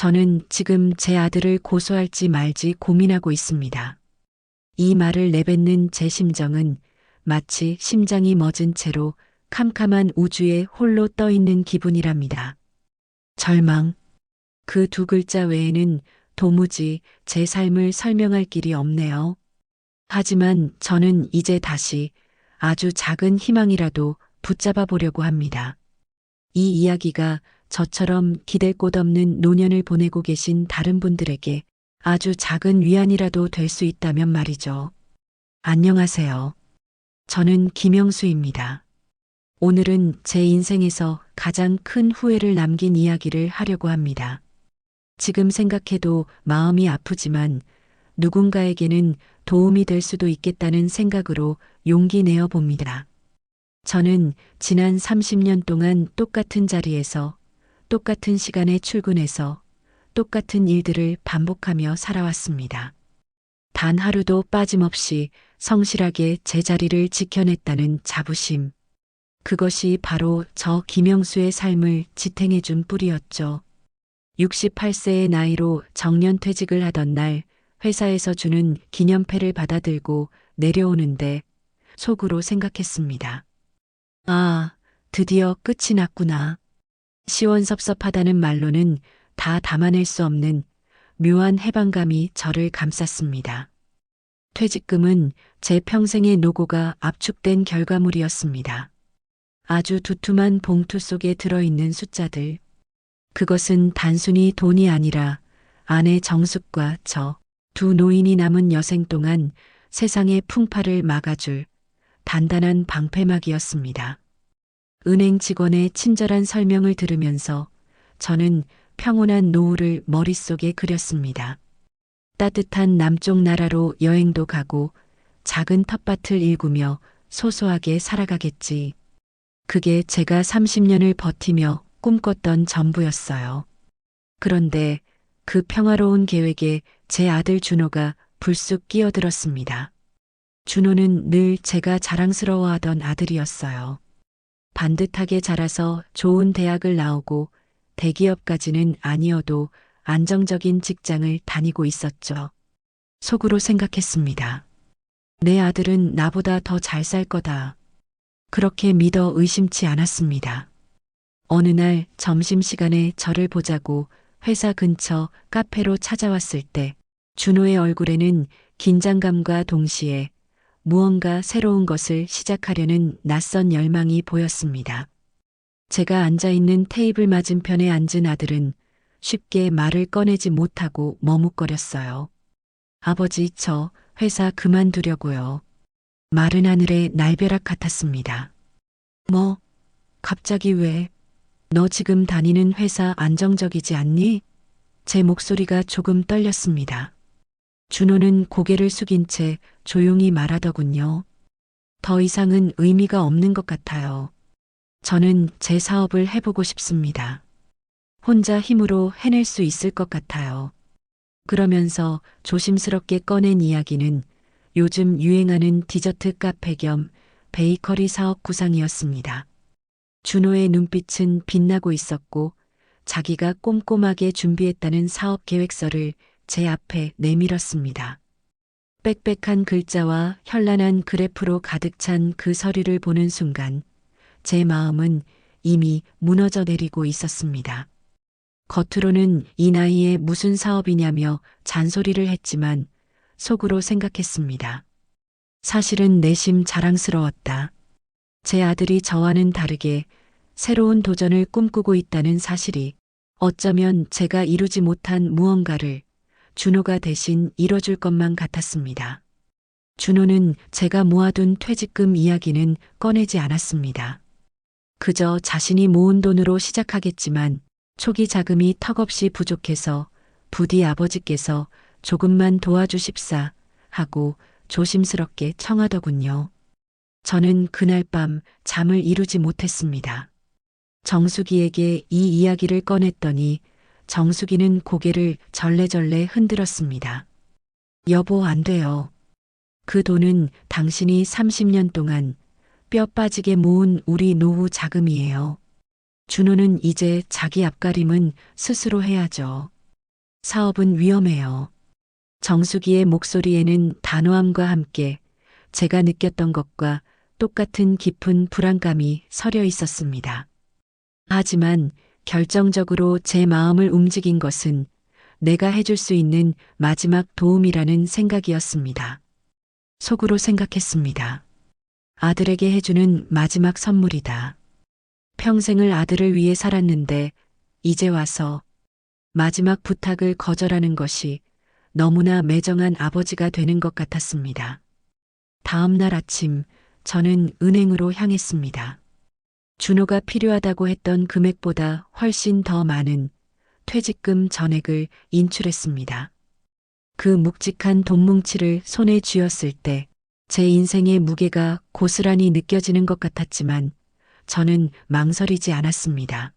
저는 지금 제 아들을 고소할지 말지 고민하고 있습니다. 이 말을 내뱉는 제 심정은 마치 심장이 멎은 채로 캄캄한 우주에 홀로 떠 있는 기분이랍니다. 절망. 그 두 글자 외에는 도무지 제 삶을 설명할 길이 없네요. 하지만 저는 이제 다시 아주 작은 희망이라도 붙잡아 보려고 합니다. 이 이야기가 저처럼 기댈 곳 없는 노년을 보내고 계신 다른 분들에게 아주 작은 위안이라도 될 수 있다면 말이죠. 안녕하세요. 저는 김영수입니다. 오늘은 제 인생에서 가장 큰 후회를 남긴 이야기를 하려고 합니다. 지금 생각해도 마음이 아프지만 누군가에게는 도움이 될 수도 있겠다는 생각으로 용기 내어 봅니다. 저는 지난 30년 동안 똑같은 자리에서 똑같은 시간에 출근해서 똑같은 일들을 반복하며 살아왔습니다. 단 하루도 빠짐없이 성실하게 제 자리를 지켜냈다는 자부심. 그것이 바로 저 김영수의 삶을 지탱해준 뿌리였죠. 68세의 나이로 정년퇴직을 하던 날 회사에서 주는 기념패를 받아들고 내려오는데 속으로 생각했습니다. 아, 드디어 끝이 났구나. 시원섭섭하다는 말로는 다 담아낼 수 없는 묘한 해방감이 저를 감쌌습니다. 퇴직금은 제 평생의 노고가 압축된 결과물이었습니다. 아주 두툼한 봉투 속에 들어있는 숫자들. 그것은 단순히 돈이 아니라 아내 정숙과 저 두 노인이 남은 여생 동안 세상의 풍파를 막아줄 단단한 방패막이었습니다. 은행 직원의 친절한 설명을 들으면서 저는 평온한 노후를 머릿속에 그렸습니다. 따뜻한 남쪽 나라로 여행도 가고 작은 텃밭을 일구며 소소하게 살아가겠지. 그게 제가 30년을 버티며 꿈꿨던 전부였어요. 그런데 그 평화로운 계획에 제 아들 준호가 불쑥 끼어들었습니다. 준호는 늘 제가 자랑스러워하던 아들이었어요. 반듯하게 자라서 좋은 대학을 나오고 대기업까지는 아니어도 안정적인 직장을 다니고 있었죠. 속으로 생각했습니다. 내 아들은 나보다 더 잘 살 거다. 그렇게 믿어 의심치 않았습니다. 어느 날 점심시간에 저를 보자고 회사 근처 카페로 찾아왔을 때 준호의 얼굴에는 긴장감과 동시에 무언가 새로운 것을 시작하려는 낯선 열망이 보였습니다. 제가 앉아있는 테이블 맞은편에 앉은 아들은 쉽게 말을 꺼내지 못하고 머뭇거렸어요. 아버지, 저 회사 그만두려고요. 마른 하늘의 날벼락 같았습니다. 뭐? 갑자기 왜? 너 지금 다니는 회사 안정적이지 않니? 제 목소리가 조금 떨렸습니다. 준호는 고개를 숙인 채 조용히 말하더군요. 더 이상은 의미가 없는 것 같아요. 저는 제 사업을 해보고 싶습니다. 혼자 힘으로 해낼 수 있을 것 같아요. 그러면서 조심스럽게 꺼낸 이야기는 요즘 유행하는 디저트 카페 겸 베이커리 사업 구상이었습니다. 준호의 눈빛은 빛나고 있었고 자기가 꼼꼼하게 준비했다는 사업 계획서를 제 앞에 내밀었습니다. 빽빽한 글자와 현란한 그래프로 가득 찬 그 서류를 보는 순간 제 마음은 이미 무너져 내리고 있었습니다. 겉으로는 이 나이에 무슨 사업이냐며 잔소리를 했지만 속으로 생각했습니다. 사실은 내심 자랑스러웠다. 제 아들이 저와는 다르게 새로운 도전을 꿈꾸고 있다는 사실이 어쩌면 제가 이루지 못한 무언가를 준호가 대신 이뤄줄 것만 같았습니다. 준호는 제가 모아둔 퇴직금 이야기는 꺼내지 않았습니다. 그저 자신이 모은 돈으로 시작하겠지만 초기 자금이 턱없이 부족해서 부디 아버지께서 조금만 도와주십사 하고 조심스럽게 청하더군요. 저는 그날 밤 잠을 이루지 못했습니다. 정수기에게 이 이야기를 꺼냈더니 정수기는 고개를 절레절레 흔들었습니다. 여보, 안 돼요. 그 돈은 당신이 30년 동안 뼈 빠지게 모은 우리 노후 자금이에요. 준호는 이제 자기 앞가림은 스스로 해야죠. 사업은 위험해요. 정수기의 목소리에는 단호함과 함께 제가 느꼈던 것과 똑같은 깊은 불안감이 서려 있었습니다. 하지만 결정적으로 제 마음을 움직인 것은 내가 해줄 수 있는 마지막 도움이라는 생각이었습니다. 속으로 생각했습니다. 아들에게 해주는 마지막 선물이다. 평생을 아들을 위해 살았는데 이제 와서 마지막 부탁을 거절하는 것이 너무나 매정한 아버지가 되는 것 같았습니다. 다음 날 아침 저는 은행으로 향했습니다. 준호가 필요하다고 했던 금액보다 훨씬 더 많은 퇴직금 전액을 인출했습니다. 그 묵직한 돈뭉치를 손에 쥐었을 때 제 인생의 무게가 고스란히 느껴지는 것 같았지만 저는 망설이지 않았습니다.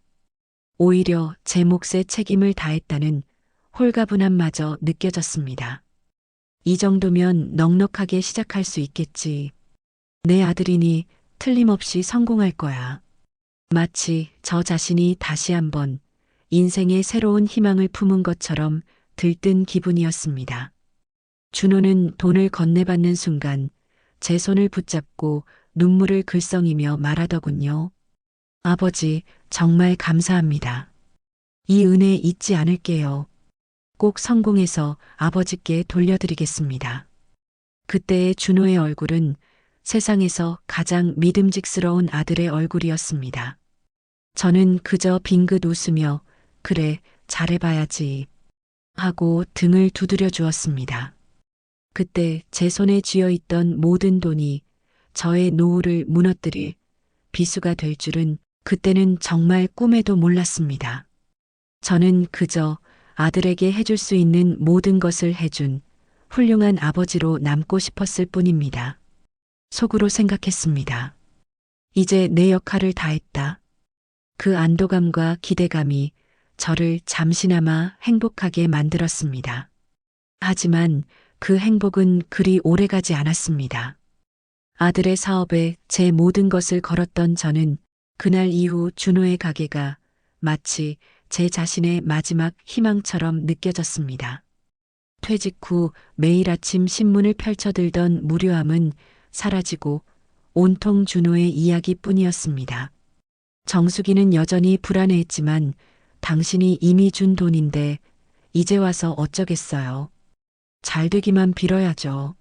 오히려 제 몫의 책임을 다했다는 홀가분함마저 느껴졌습니다. 이 정도면 넉넉하게 시작할 수 있겠지. 내 아들이니 틀림없이 성공할 거야. 마치 저 자신이 다시 한번 인생의 새로운 희망을 품은 것처럼 들뜬 기분이었습니다. 준호는 돈을 건네받는 순간 제 손을 붙잡고 눈물을 글썽이며 말하더군요. 아버지, 정말 감사합니다. 이 은혜 잊지 않을게요. 꼭 성공해서 아버지께 돌려드리겠습니다. 그때의 준호의 얼굴은 세상에서 가장 믿음직스러운 아들의 얼굴이었습니다. 저는 그저 빙긋 웃으며 그래, 잘해봐야지 하고 등을 두드려 주었습니다. 그때 제 손에 쥐어 있던 모든 돈이 저의 노후를 무너뜨릴 비수가 될 줄은 그때는 정말 꿈에도 몰랐습니다. 저는 그저 아들에게 해줄 수 있는 모든 것을 해준 훌륭한 아버지로 남고 싶었을 뿐입니다. 속으로 생각했습니다. 이제 내 역할을 다했다. 그 안도감과 기대감이 저를 잠시나마 행복하게 만들었습니다. 하지만 그 행복은 그리 오래가지 않았습니다. 아들의 사업에 제 모든 것을 걸었던 저는 그날 이후 준호의 가게가 마치 제 자신의 마지막 희망처럼 느껴졌습니다. 퇴직 후 매일 아침 신문을 펼쳐들던 무료함은 사라지고 온통 준호의 이야기뿐이었습니다. 정수기는 여전히 불안해했지만 당신이 이미 준 돈인데 이제 와서 어쩌겠어요. 잘 되기만 빌어야죠.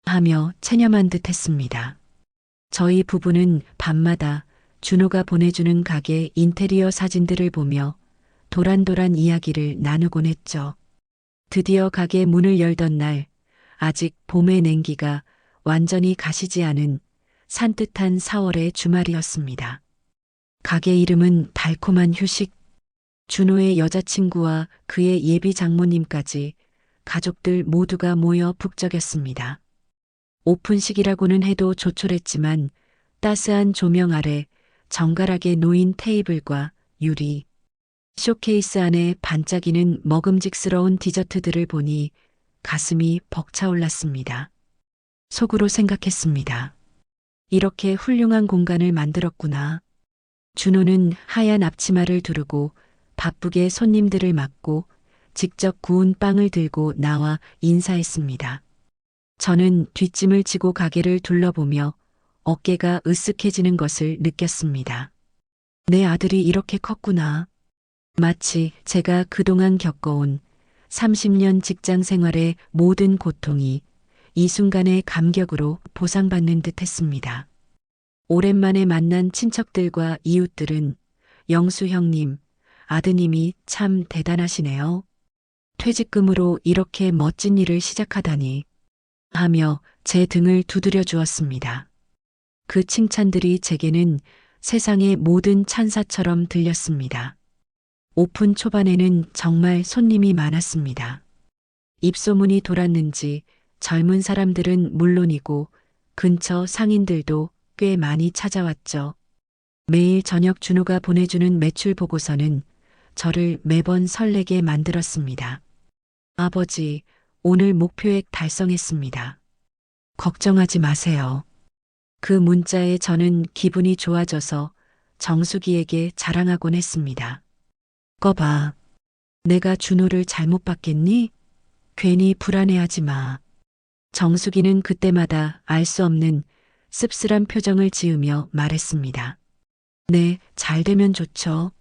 하며 체념한 듯 했습니다. 저희 부부는 밤마다 준호가 보내주는 가게 인테리어 사진들을 보며 도란도란 이야기를 나누곤 했죠. 드디어 가게 문을 열던 날, 아직 봄의 냉기가 완전히 가시지 않은 산뜻한 4월의 주말이었습니다. 가게 이름은 달콤한 휴식. 준호의 여자친구와 그의 예비 장모님까지 가족들 모두가 모여 북적였습니다. 오픈식이라고는 해도 조촐했지만 따스한 조명 아래 정갈하게 놓인 테이블과 유리, 쇼케이스 안에 반짝이는 먹음직스러운 디저트들을 보니 가슴이 벅차올랐습니다. 속으로 생각했습니다. 이렇게 훌륭한 공간을 만들었구나. 준호는 하얀 앞치마를 두르고 바쁘게 손님들을 맞고 직접 구운 빵을 들고 나와 인사했습니다. 저는 뒷짐을 지고 가게를 둘러보며 어깨가 으쓱해지는 것을 느꼈습니다. 내 아들이 이렇게 컸구나. 마치 제가 그동안 겪어온 30년 직장 생활의 모든 고통이 이 순간의 감격으로 보상받는 듯 했습니다. 오랜만에 만난 친척들과 이웃들은 영수 형님, 아드님이 참 대단하시네요. 퇴직금으로 이렇게 멋진 일을 시작하다니 하며 제 등을 두드려 주었습니다. 그 칭찬들이 제게는 세상의 모든 찬사처럼 들렸습니다. 오픈 초반에는 정말 손님이 많았습니다. 입소문이 돌았는지 젊은 사람들은 물론이고 근처 상인들도 꽤 많이 찾아왔죠. 매일 저녁 준호가 보내주는 매출 보고서는 저를 매번 설레게 만들었습니다. 아버지, 오늘 목표액 달성했습니다. 걱정하지 마세요. 그 문자에 저는 기분이 좋아져서 정수기에게 자랑하곤 했습니다. 꺼봐. 내가 준호를 잘못 봤겠니? 괜히 불안해하지 마. 정수기는 그때마다 알 수 없는 씁쓸한 표정을 지으며 말했습니다. 네, 잘 되면 좋죠.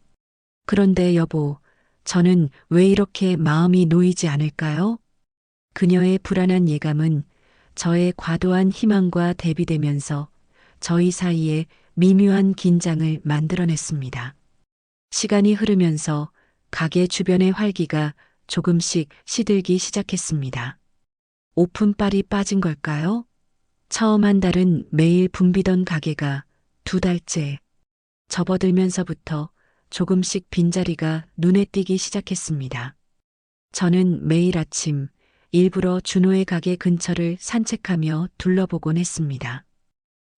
그런데 여보, 저는 왜 이렇게 마음이 놓이지 않을까요? 그녀의 불안한 예감은 저의 과도한 희망과 대비되면서 저희 사이에 미묘한 긴장을 만들어냈습니다. 시간이 흐르면서 가게 주변의 활기가 조금씩 시들기 시작했습니다. 오픈빨이 빠진 걸까요? 처음 한 달은 매일 붐비던 가게가 2달째 접어들면서부터 조금씩 빈자리가 눈에 띄기 시작했습니다. 저는 매일 아침 일부러 준호의 가게 근처를 산책하며 둘러보곤 했습니다.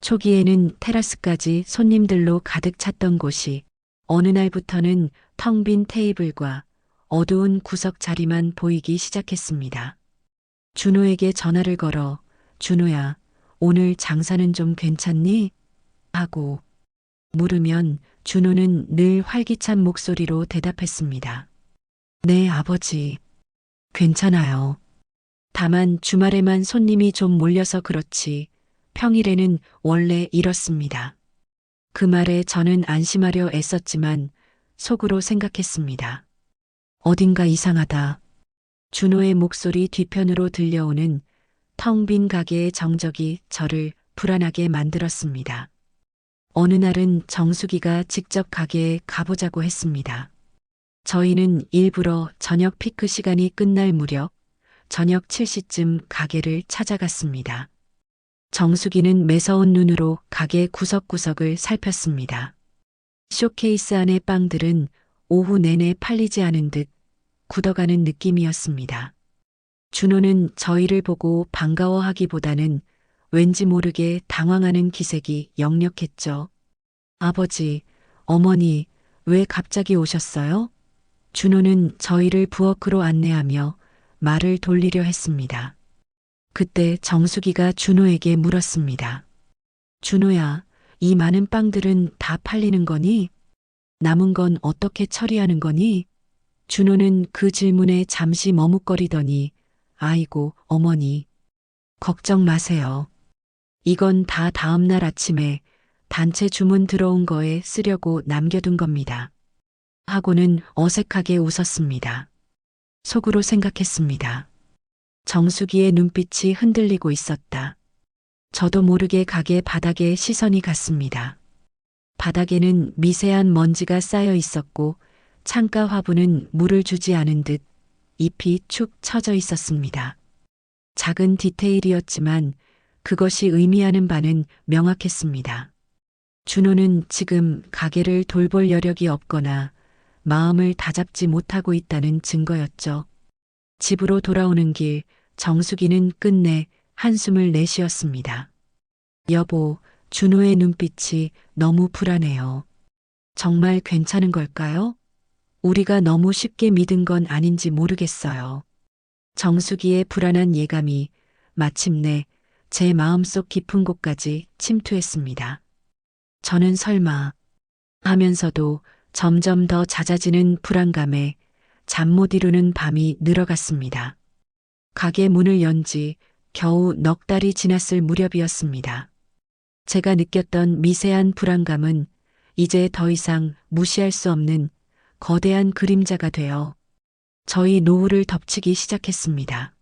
초기에는 테라스까지 손님들로 가득 찼던 곳이 어느 날부터는 텅 빈 테이블과 어두운 구석 자리만 보이기 시작했습니다. 준호에게 전화를 걸어 준호야, 오늘 장사는 좀 괜찮니? 하고 물으면 준호는 늘 활기찬 목소리로 대답했습니다. 네, 아버지. 괜찮아요. 다만 주말에만 손님이 좀 몰려서 그렇지 평일에는 원래 이렇습니다. 그 말에 저는 안심하려 애썼지만 속으로 생각했습니다. 어딘가 이상하다. 준호의 목소리 뒤편으로 들려오는 텅 빈 가게의 정적이 저를 불안하게 만들었습니다. 어느 날은 정수기가 직접 가게에 가보자고 했습니다. 저희는 일부러 저녁 피크 시간이 끝날 무렵 저녁 7시쯤 가게를 찾아갔습니다. 정수기는 매서운 눈으로 가게 구석구석을 살폈습니다. 쇼케이스 안의 빵들은 오후 내내 팔리지 않은 듯 굳어가는 느낌이었습니다. 준호는 저희를 보고 반가워하기보다는 왠지 모르게 당황하는 기색이 역력했죠. 아버지, 어머니, 왜 갑자기 오셨어요? 준호는 저희를 부엌으로 안내하며 말을 돌리려 했습니다. 그때 정수기가 준호에게 물었습니다. 준호야, 이 많은 빵들은 다 팔리는 거니? 남은 건 어떻게 처리하는 거니? 준호는 그 질문에 잠시 머뭇거리더니 아이고, 어머니, 걱정 마세요. 이건 다 다음날 아침에 단체 주문 들어온 거에 쓰려고 남겨둔 겁니다. 하고는 어색하게 웃었습니다. 속으로 생각했습니다. 정수기의 눈빛이 흔들리고 있었다. 저도 모르게 가게 바닥에 시선이 갔습니다. 바닥에는 미세한 먼지가 쌓여 있었고 창가 화분은 물을 주지 않은 듯 잎이 축 처져 있었습니다. 작은 디테일이었지만 그것이 의미하는 바는 명확했습니다. 준호는 지금 가게를 돌볼 여력이 없거나 마음을 다잡지 못하고 있다는 증거였죠. 집으로 돌아오는 길 정수기는 끝내 한숨을 내쉬었습니다. 여보, 준호의 눈빛이 너무 불안해요. 정말 괜찮은 걸까요? 우리가 너무 쉽게 믿은 건 아닌지 모르겠어요. 정수기의 불안한 예감이 마침내 제 마음속 깊은 곳까지 침투했습니다. 저는 설마 하면서도 점점 더 잦아지는 불안감에 잠 못 이루는 밤이 늘어갔습니다. 가게 문을 연 지 겨우 넉 달이 지났을 무렵이었습니다. 제가 느꼈던 미세한 불안감은 이제 더 이상 무시할 수 없는 거대한 그림자가 되어 저희 노후를 덮치기 시작했습니다.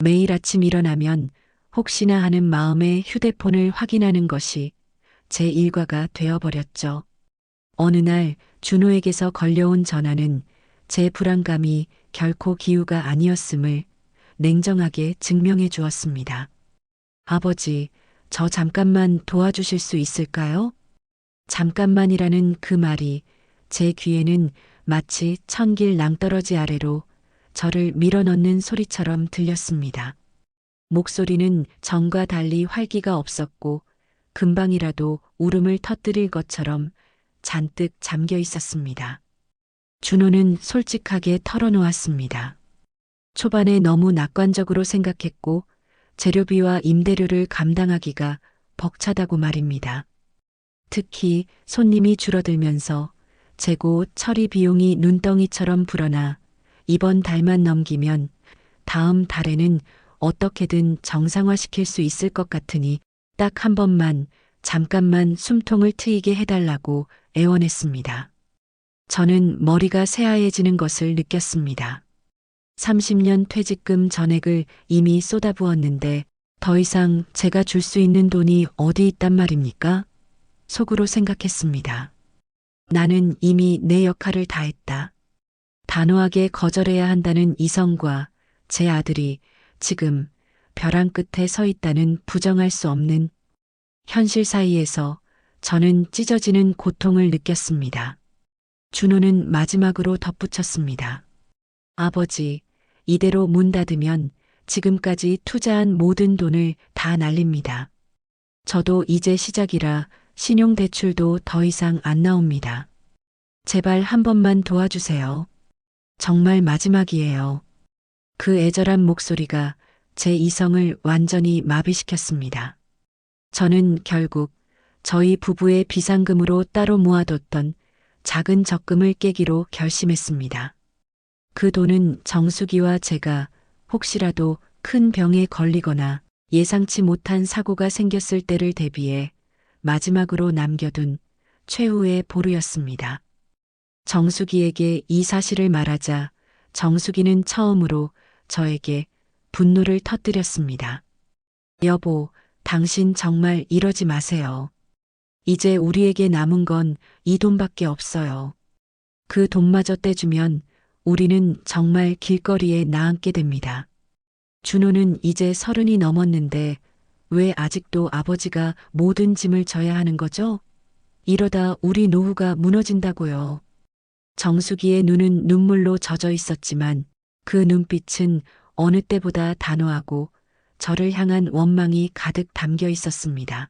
매일 아침 일어나면 혹시나 하는 마음에 휴대폰을 확인하는 것이 제 일과가 되어버렸죠. 어느 날 준호에게서 걸려온 전화는 제 불안감이 결코 기우가 아니었음을 냉정하게 증명해 주었습니다. 아버지, 저 잠깐만 도와주실 수 있을까요? 잠깐만이라는 그 말이 제 귀에는 마치 천길 낭떠러지 아래로 저를 밀어넣는 소리처럼 들렸습니다. 목소리는 전과 달리 활기가 없었고 금방이라도 울음을 터뜨릴 것처럼 잔뜩 잠겨 있었습니다. 준호는 솔직하게 털어놓았습니다. 초반에 너무 낙관적으로 생각했고 재료비와 임대료를 감당하기가 벅차다고 말입니다. 특히 손님이 줄어들면서 재고 처리 비용이 눈덩이처럼 불어나 이번 달만 넘기면 다음 달에는 어떻게든 정상화시킬 수 있을 것 같으니 딱 한 번만 잠깐만 숨통을 트이게 해달라고 애원했습니다. 저는 머리가 새하얘지는 것을 느꼈습니다. 30년 퇴직금 전액을 이미 쏟아부었는데 더 이상 제가 줄 수 있는 돈이 어디 있단 말입니까? 속으로 생각했습니다. 나는 이미 내 역할을 다했다. 단호하게 거절해야 한다는 이성과 제 아들이 지금 벼랑 끝에 서 있다는 부정할 수 없는 현실 사이에서 저는 찢어지는 고통을 느꼈습니다. 준호는 마지막으로 덧붙였습니다. 아버지, 이대로 문 닫으면 지금까지 투자한 모든 돈을 다 날립니다. 저도 이제 시작이라 신용대출도 더 이상 안 나옵니다. 제발 한 번만 도와주세요. 정말 마지막이에요. 그 애절한 목소리가 제 이성을 완전히 마비시켰습니다. 저는 결국 저희 부부의 비상금으로 따로 모아뒀던 작은 적금을 깨기로 결심했습니다. 그 돈은 정수기와 제가 혹시라도 큰 병에 걸리거나 예상치 못한 사고가 생겼을 때를 대비해 마지막으로 남겨둔 최후의 보루였습니다. 정수기에게 이 사실을 말하자 정수기는 처음으로 저에게 분노를 터뜨렸습니다. 여보, 당신 정말 이러지 마세요. 이제 우리에게 남은 건 이 돈밖에 없어요. 그 돈마저 떼주면 우리는 정말 길거리에 나앉게 됩니다. 준호는 이제 30이 넘었는데 왜 아직도 아버지가 모든 짐을 져야 하는 거죠? 이러다 우리 노후가 무너진다고요. 정수기의 눈은 눈물로 젖어 있었지만 그 눈빛은 어느 때보다 단호하고 저를 향한 원망이 가득 담겨 있었습니다.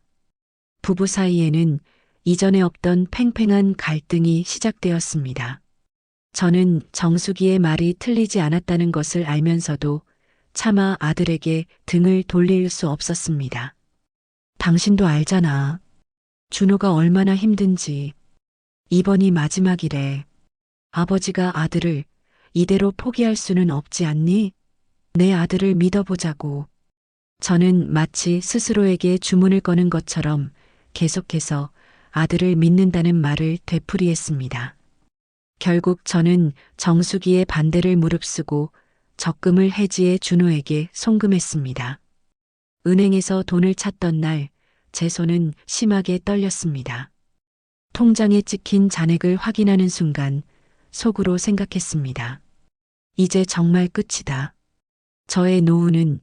부부 사이에는 이전에 없던 팽팽한 갈등이 시작되었습니다. 저는 정수기의 말이 틀리지 않았다는 것을 알면서도 차마 아들에게 등을 돌릴 수 없었습니다. 당신도 알잖아. 준호가 얼마나 힘든지. 이번이 마지막이래. 아버지가 아들을 이대로 포기할 수는 없지 않니? 내 아들을 믿어보자고. 저는 마치 스스로에게 주문을 거는 것처럼 계속해서 아들을 믿는다는 말을 되풀이했습니다. 결국 저는 정수기의 반대를 무릅쓰고 적금을 해지해 준호에게 송금했습니다. 은행에서 돈을 찾던 날 제 손은 심하게 떨렸습니다. 통장에 찍힌 잔액을 확인하는 순간 속으로 생각했습니다. 이제 정말 끝이다. 저의 노후는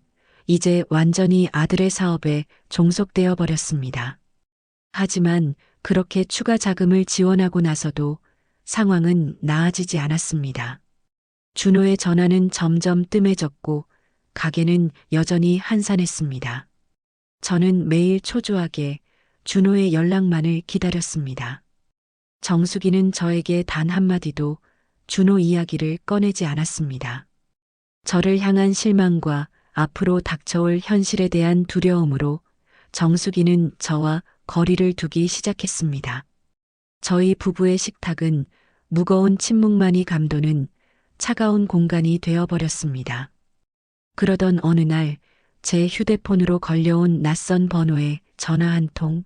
이제 완전히 아들의 사업에 종속되어 버렸습니다. 하지만 그렇게 추가 자금을 지원하고 나서도 상황은 나아지지 않았습니다. 준호의 전화는 점점 뜸해졌고 가게는 여전히 한산했습니다. 저는 매일 초조하게 준호의 연락만을 기다렸습니다. 정수기는 저에게 단 한마디도 준호 이야기를 꺼내지 않았습니다. 저를 향한 실망과 앞으로 닥쳐올 현실에 대한 두려움으로 정수기는 저와 거리를 두기 시작했습니다. 저희 부부의 식탁은 무거운 침묵만이 감도는 차가운 공간이 되어버렸습니다. 그러던 어느 날 제 휴대폰으로 걸려온 낯선 번호에 전화 한 통.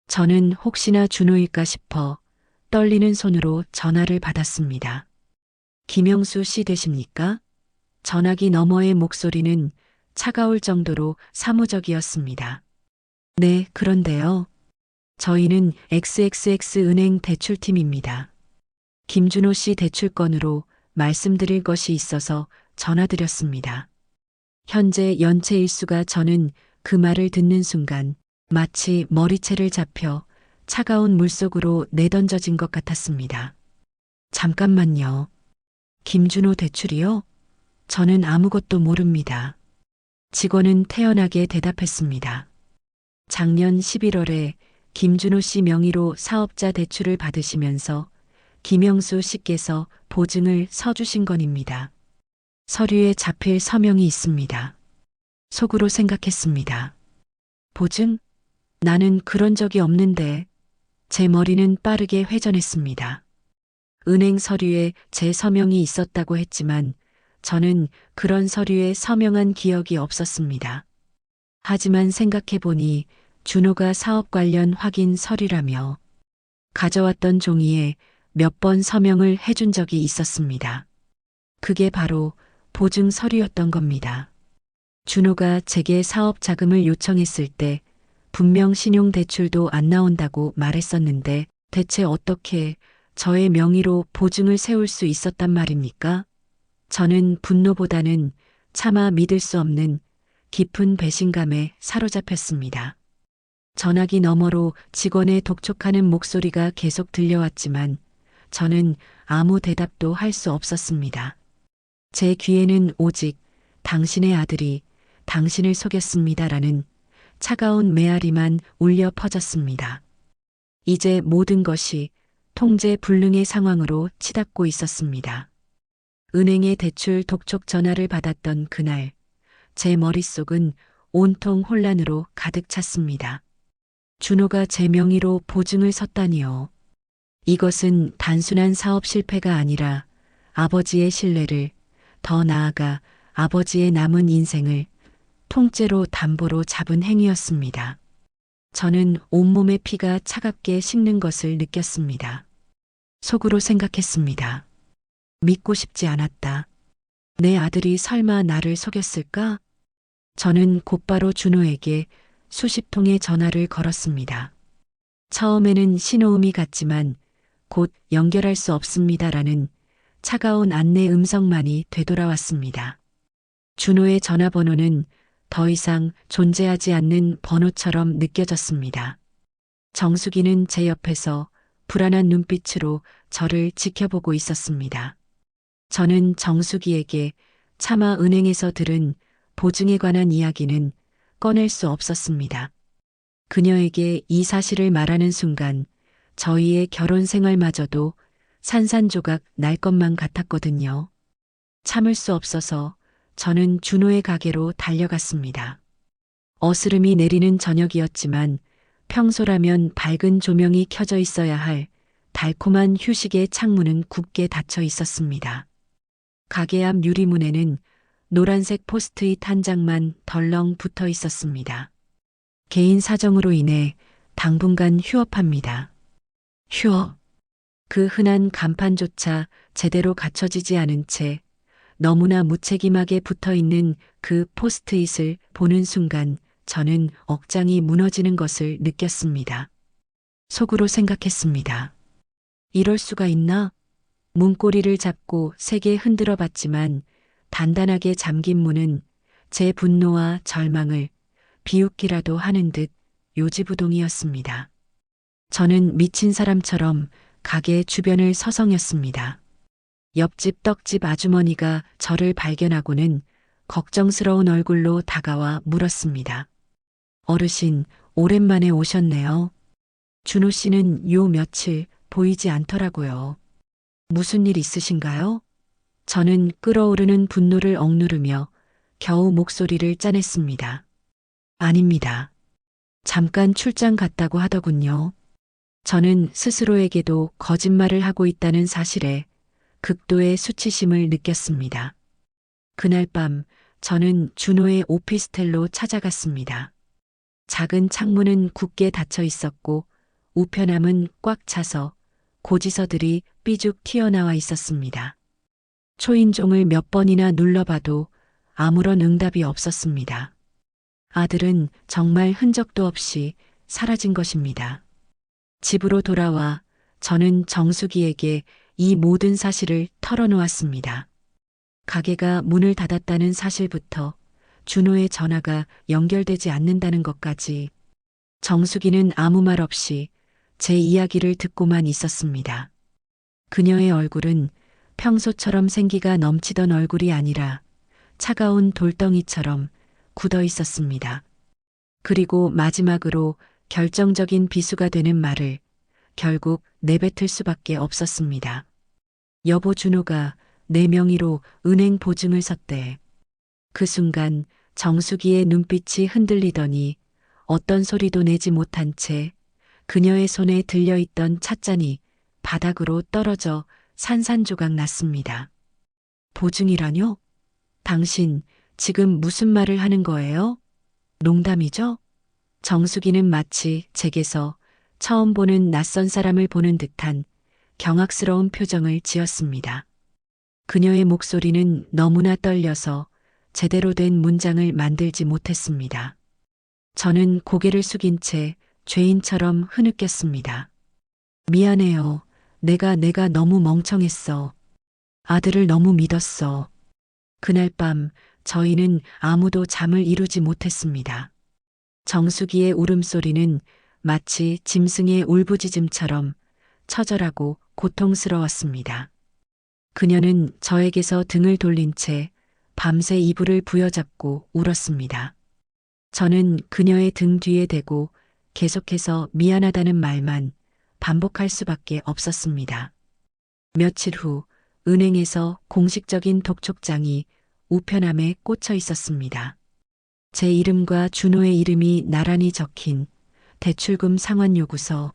저는 혹시나 준호일까 싶어 떨리는 손으로 전화를 받았습니다. 김영수 씨 되십니까? 전화기 너머의 목소리는 차가울 정도로 사무적이었습니다. 네, 그런데요. 저희는 XXX은행 대출팀입니다. 김준호 씨 대출건으로 말씀드릴 것이 있어서 전화드렸습니다. 현재 연체 일수가 저는 그 말을 듣는 순간 마치 머리채를 잡혀 차가운 물속으로 내던져진 것 같았습니다. 잠깐만요. 김준호 대출이요? 저는 아무것도 모릅니다. 직원은 태연하게 대답했습니다. 작년 11월에 김준호 씨 명의로 사업자 대출을 받으시면서 김영수 씨께서 보증을 서주신 건입니다. 서류에 잡힐 서명이 있습니다. 속으로 생각했습니다. 보증? 나는 그런 적이 없는데 제 머리는 빠르게 회전했습니다. 은행 서류에 제 서명이 있었다고 했지만 저는 그런 서류에 서명한 기억이 없었습니다. 하지만 생각해보니 준호가 사업 관련 확인 서류라며 가져왔던 종이에 몇 번 서명을 해준 적이 있었습니다. 그게 바로 보증 서류였던 겁니다. 준호가 제게 사업 자금을 요청했을 때 분명 신용대출도 안 나온다고 말했었는데 대체 어떻게 저의 명의로 보증을 세울 수 있었단 말입니까? 저는 분노보다는 차마 믿을 수 없는 깊은 배신감에 사로잡혔습니다. 전화기 너머로 직원의 독촉하는 목소리가 계속 들려왔지만 저는 아무 대답도 할 수 없었습니다. 제 귀에는 오직 당신의 아들이 당신을 속였습니다라는 차가운 메아리만 울려 퍼졌습니다. 이제 모든 것이 통제 불능의 상황으로 치닫고 있었습니다. 은행의 대출 독촉 전화를 받았던 그날, 제 머릿속은 온통 혼란으로 가득 찼습니다. 준호가 제 명의로 보증을 섰다니요. 이것은 단순한 사업 실패가 아니라 아버지의 신뢰를, 더 나아가 아버지의 남은 인생을 통째로 담보로 잡은 행위였습니다. 저는 온몸의 피가 차갑게 식는 것을 느꼈습니다. 속으로 생각했습니다. 믿고 싶지 않았다. 내 아들이 설마 나를 속였을까? 저는 곧바로 준호에게 수십 통의 전화를 걸었습니다. 처음에는 신호음이 갔지만 곧 연결할 수 없습니다라는 차가운 안내 음성만이 되돌아왔습니다. 준호의 전화번호는 더 이상 존재하지 않는 번호처럼 느껴졌습니다. 정수기는 제 옆에서 불안한 눈빛으로 저를 지켜보고 있었습니다. 저는 정수기에게 차마 은행에서 들은 보증에 관한 이야기는 꺼낼 수 없었습니다. 그녀에게 이 사실을 말하는 순간 저희의 결혼 생활마저도 산산조각 날 것만 같았거든요. 참을 수 없어서 저는 준호의 가게로 달려갔습니다. 어스름이 내리는 저녁이었지만 평소라면 밝은 조명이 켜져 있어야 할 달콤한 휴식의 창문은 굳게 닫혀 있었습니다. 가게 앞 유리문에는 노란색 포스트잇 한 장만 덜렁 붙어 있었습니다. 개인 사정으로 인해 당분간 휴업합니다. 휴업. 그 흔한 간판조차 제대로 갖춰지지 않은 채 너무나 무책임하게 붙어 있는 그 포스트잇을 보는 순간 저는 억장이 무너지는 것을 느꼈습니다. 속으로 생각했습니다. 이럴 수가 있나? 문고리를 잡고 세게 흔들어 봤지만 단단하게 잠긴 문은 제 분노와 절망을 비웃기라도 하는 듯 요지부동이었습니다. 저는 미친 사람처럼 가게 주변을 서성였습니다. 옆집 떡집 아주머니가 저를 발견하고는 걱정스러운 얼굴로 다가와 물었습니다. 어르신, 오랜만에 오셨네요. 준호 씨는 요 며칠 보이지 않더라고요. 무슨 일 있으신가요? 저는 끓어오르는 분노를 억누르며 겨우 목소리를 짜냈습니다. 아닙니다. 잠깐 출장 갔다고 하더군요. 저는 스스로에게도 거짓말을 하고 있다는 사실에 극도의 수치심을 느꼈습니다. 그날 밤 저는 준호의 오피스텔로 찾아갔습니다. 작은 창문은 굳게 닫혀 있었고 우편함은 꽉 차서 고지서들이 삐죽 튀어나와 있었습니다. 초인종을 몇 번이나 눌러봐도 아무런 응답이 없었습니다. 아들은 정말 흔적도 없이 사라진 것입니다. 집으로 돌아와 저는 정수기에게 이 모든 사실을 털어놓았습니다. 가게가 문을 닫았다는 사실부터 준호의 전화가 연결되지 않는다는 것까지 정수기는 아무 말 없이 제 이야기를 듣고만 있었습니다. 그녀의 얼굴은 평소처럼 생기가 넘치던 얼굴이 아니라 차가운 돌덩이처럼 굳어 있었습니다. 그리고 마지막으로 결정적인 비수가 되는 말을 결국 내뱉을 수밖에 없었습니다. 여보, 준호가 내 명의로 은행 보증을 섰대. 그 순간 정수기의 눈빛이 흔들리더니 어떤 소리도 내지 못한 채 그녀의 손에 들려있던 찻잔이 바닥으로 떨어져 산산조각 났습니다. 보증이라뇨? 당신 지금 무슨 말을 하는 거예요? 농담이죠? 정수기는 마치 제게서 처음 보는 낯선 사람을 보는 듯한 경악스러운 표정을 지었습니다. 그녀의 목소리는 너무나 떨려서 제대로 된 문장을 만들지 못했습니다. 저는 고개를 숙인 채 죄인처럼 흐느꼈습니다. 미안해요. 내가 너무 멍청했어. 아들을 너무 믿었어. 그날 밤 저희는 아무도 잠을 이루지 못했습니다. 정수기의 울음소리는 마치 짐승의 울부짖음처럼 처절하고 고통스러웠습니다. 그녀는 저에게서 등을 돌린 채 밤새 이불을 부여잡고 울었습니다. 저는 그녀의 등 뒤에 대고 계속해서 미안하다는 말만 반복할 수밖에 없었습니다. 며칠 후 은행에서 공식적인 독촉장이 우편함에 꽂혀 있었습니다. 제 이름과 준호의 이름이 나란히 적힌 대출금 상환요구서.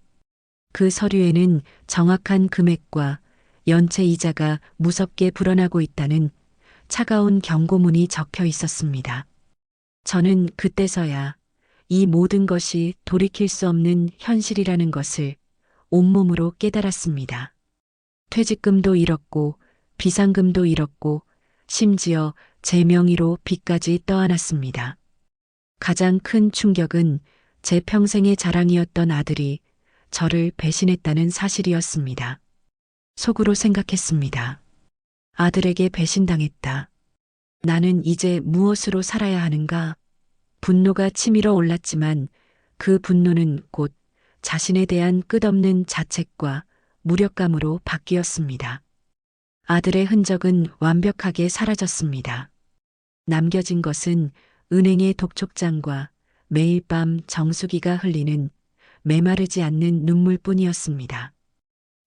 그 서류에는 정확한 금액과 연체 이자가 무섭게 불어나고 있다는 차가운 경고문이 적혀 있었습니다. 저는 그때서야 이 모든 것이 돌이킬 수 없는 현실이라는 것을 온몸으로 깨달았습니다. 퇴직금도 잃었고 비상금도 잃었고 심지어 제 명의로 빚까지 떠안았습니다. 가장 큰 충격은 제 평생의 자랑이었던 아들이 저를 배신했다는 사실이었습니다. 속으로 생각했습니다. 아들에게 배신당했다. 나는 이제 무엇으로 살아야 하는가? 분노가 치밀어 올랐지만 그 분노는 곧 자신에 대한 끝없는 자책과 무력감으로 바뀌었습니다. 아들의 흔적은 완벽하게 사라졌습니다. 남겨진 것은 은행의 독촉장과 매일 밤 정수기가 흘리는 메마르지 않는 눈물뿐이었습니다.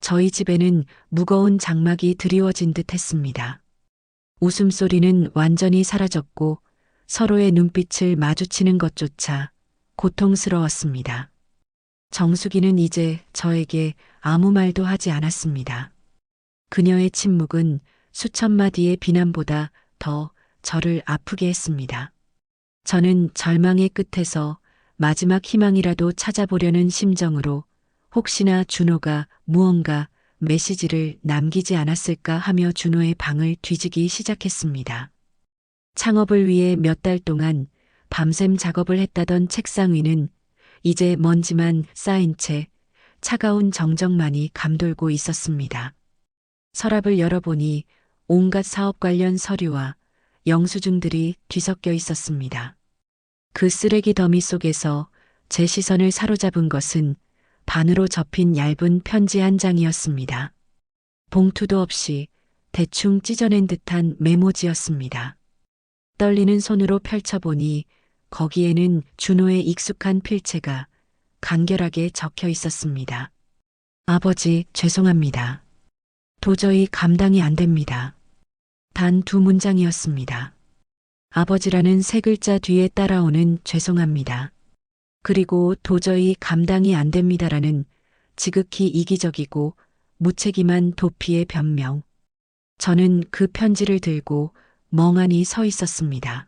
저희 집에는 무거운 장막이 드리워진 듯 했습니다. 웃음소리는 완전히 사라졌고 서로의 눈빛을 마주치는 것조차 고통스러웠습니다. 정수기는 이제 저에게 아무 말도 하지 않았습니다. 그녀의 침묵은 수천 마디의 비난보다 더 저를 아프게 했습니다. 저는 절망의 끝에서 마지막 희망이라도 찾아보려는 심정으로 혹시나 준호가 무언가 메시지를 남기지 않았을까 하며 준호의 방을 뒤지기 시작했습니다. 창업을 위해 몇 달 동안 밤샘 작업을 했다던 책상 위는 이제 먼지만 쌓인 채 차가운 정적만이 감돌고 있었습니다. 서랍을 열어보니 온갖 사업 관련 서류와 영수증들이 뒤섞여 있었습니다. 그 쓰레기 더미 속에서 제 시선을 사로잡은 것은 반으로 접힌 얇은 편지 한 장이었습니다. 봉투도 없이 대충 찢어낸 듯한 메모지였습니다. 떨리는 손으로 펼쳐보니 거기에는 준호의 익숙한 필체가 간결하게 적혀 있었습니다. 아버지, 죄송합니다. 도저히 감당이 안 됩니다. 단 2문장이었습니다. 아버지라는 3글자 뒤에 따라오는 죄송합니다. 그리고 도저히 감당이 안 됩니다라는 지극히 이기적이고 무책임한 도피의 변명. 저는 그 편지를 들고 멍하니 서 있었습니다.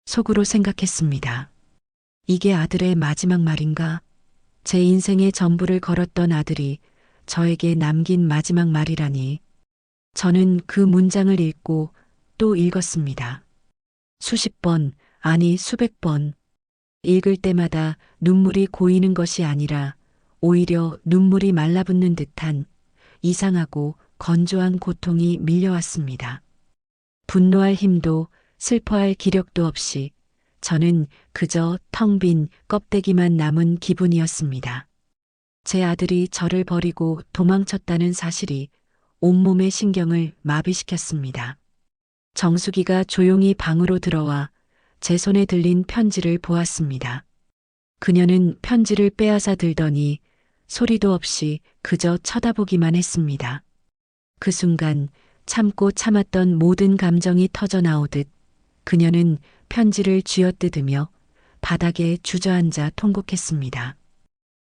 속으로 생각했습니다. 이게 아들의 마지막 말인가? 제 인생의 전부를 걸었던 아들이 저에게 남긴 마지막 말이라니. 저는 그 문장을 읽고 또 읽었습니다. 수십 번, 아니 수백 번. 읽을 때마다 눈물이 고이는 것이 아니라 오히려 눈물이 말라붙는 듯한 이상하고 건조한 고통이 밀려왔습니다. 분노할 힘도 슬퍼할 기력도 없이 저는 그저 텅 빈 껍데기만 남은 기분이었습니다. 제 아들이 저를 버리고 도망쳤다는 사실이 온몸의 신경을 마비시켰습니다. 정수기가 조용히 방으로 들어와 제 손에 들린 편지를 보았습니다. 그녀는 편지를 빼앗아 들더니 소리도 없이 그저 쳐다보기만 했습니다. 그 순간 참고 참았던 모든 감정이 터져 나오듯 그녀는 편지를 쥐어뜯으며 바닥에 주저앉아 통곡했습니다.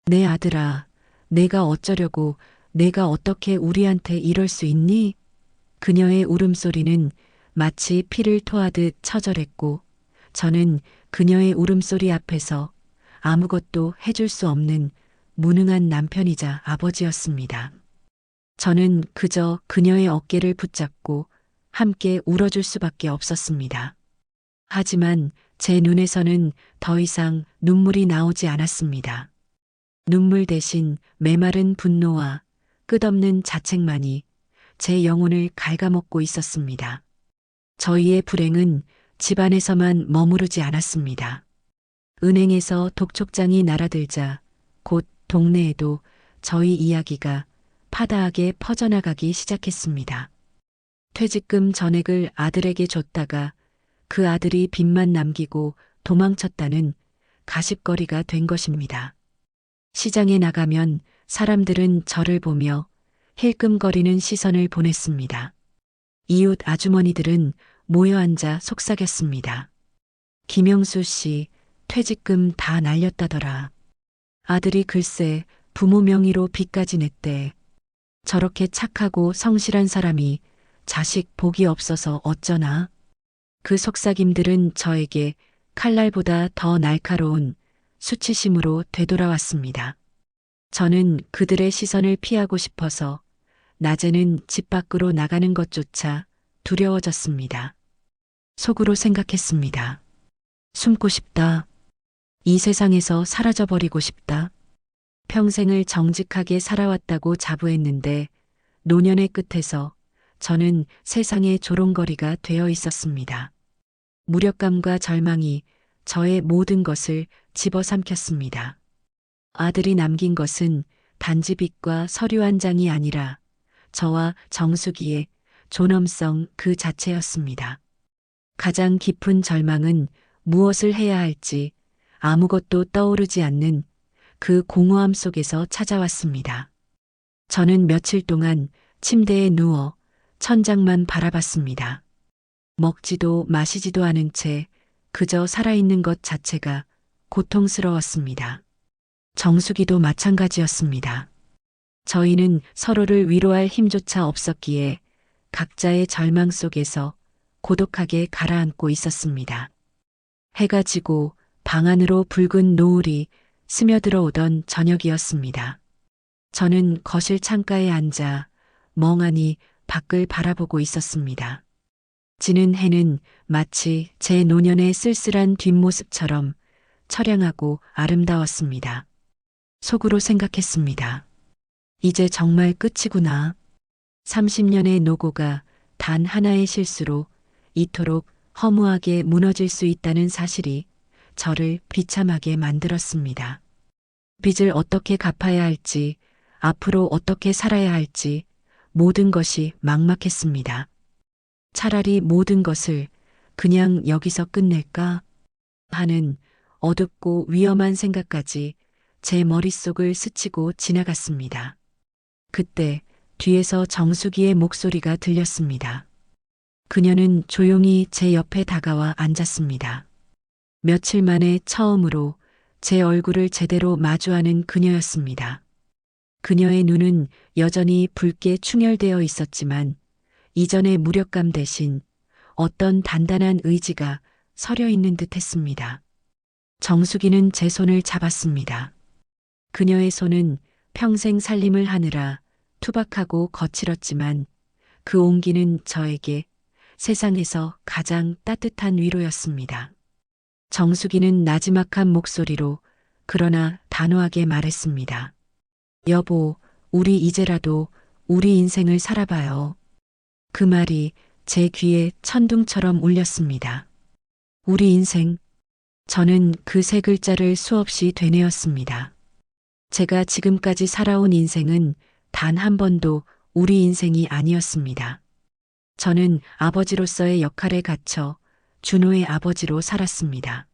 내 아들아, 내가 어쩌려고 내가 어떻게 우리한테 이럴 수 있니? 그녀의 울음소리는 마치 피를 토하듯 처절했고 저는 그녀의 울음소리 앞에서 아무것도 해줄 수 없는 무능한 남편이자 아버지였습니다. 저는 그저 그녀의 어깨를 붙잡고 함께 울어줄 수밖에 없었습니다. 하지만 제 눈에서는 더 이상 눈물이 나오지 않았습니다. 눈물 대신 메마른 분노와 끝없는 자책만이 제 영혼을 갉아먹고 있었습니다. 저희의 불행은 집안에서만 머무르지 않았습니다. 은행에서 독촉장이 날아들자 곧 동네에도 저희 이야기가 파다하게 퍼져나가기 시작했습니다. 퇴직금 전액을 아들에게 줬다가 그 아들이 빚만 남기고 도망쳤다는 가십거리가 된 것입니다. 시장에 나가면 사람들은 저를 보며 힐끔거리는 시선을 보냈습니다. 이웃 아주머니들은 모여 앉아 속삭였습니다. 김영수 씨, 퇴직금 다 날렸다더라. 아들이 글쎄 부모 명의로 빚까지 냈대. 저렇게 착하고 성실한 사람이 자식 복이 없어서 어쩌나? 그 속삭임들은 저에게 칼날보다 더 날카로운 수치심으로 되돌아왔습니다. 저는 그들의 시선을 피하고 싶어서 낮에는 집 밖으로 나가는 것조차 두려워졌습니다. 속으로 생각했습니다. 숨고 싶다. 이 세상에서 사라져버리고 싶다. 평생을 정직하게 살아왔다고 자부했는데 노년의 끝에서 저는 세상의 조롱거리가 되어 있었습니다. 무력감과 절망이 저의 모든 것을 집어삼켰습니다. 아들이 남긴 것은 단지 빚과 서류 한 장이 아니라 저와 정숙이의 존엄성 그 자체였습니다. 가장 깊은 절망은 무엇을 해야 할지 아무것도 떠오르지 않는 그 공허함 속에서 찾아왔습니다. 저는 며칠 동안 침대에 누워 천장만 바라봤습니다. 먹지도 마시지도 않은 채 그저 살아있는 것 자체가 고통스러웠습니다. 정숙이도 마찬가지였습니다. 저희는 서로를 위로할 힘조차 없었기에 각자의 절망 속에서 고독하게 가라앉고 있었습니다. 해가 지고 방 안으로 붉은 노을이 스며들어 오던 저녁이었습니다. 저는 거실 창가에 앉아 멍하니 밖을 바라보고 있었습니다. 지는 해는 마치 제 노년의 쓸쓸한 뒷모습처럼 처량하고 아름다웠습니다. 속으로 생각했습니다. 이제 정말 끝이구나. 30년의 노고가 단 하나의 실수로 이토록 허무하게 무너질 수 있다는 사실이 저를 비참하게 만들었습니다. 빚을 어떻게 갚아야 할지, 앞으로 어떻게 살아야 할지 모든 것이 막막했습니다. 차라리 모든 것을 그냥 여기서 끝낼까 하는 어둡고 위험한 생각까지 제 머릿속을 스치고 지나갔습니다. 그때 뒤에서 정숙이의 목소리가 들렸습니다. 그녀는 조용히 제 옆에 다가와 앉았습니다. 며칠 만에 처음으로 제 얼굴을 제대로 마주하는 그녀였습니다. 그녀의 눈은 여전히 붉게 충혈되어 있었지만 이전의 무력감 대신 어떤 단단한 의지가 서려 있는 듯 했습니다. 정숙이는 제 손을 잡았습니다. 그녀의 손은 평생 살림을 하느라 투박하고 거칠었지만 그 온기는 저에게 세상에서 가장 따뜻한 위로였습니다. 정숙이는 나지막한 목소리로 그러나 단호하게 말했습니다. 여보, 우리 이제라도 우리 인생을 살아봐요. 그 말이 제 귀에 천둥처럼 울렸습니다. 우리 인생. 저는 그 세 글자를 수없이 되뇌었습니다. 제가 지금까지 살아온 인생은 단 한 번도 우리 인생이 아니었습니다. 저는 아버지로서의 역할에 갇혀 준호의 아버지로 살았습니다.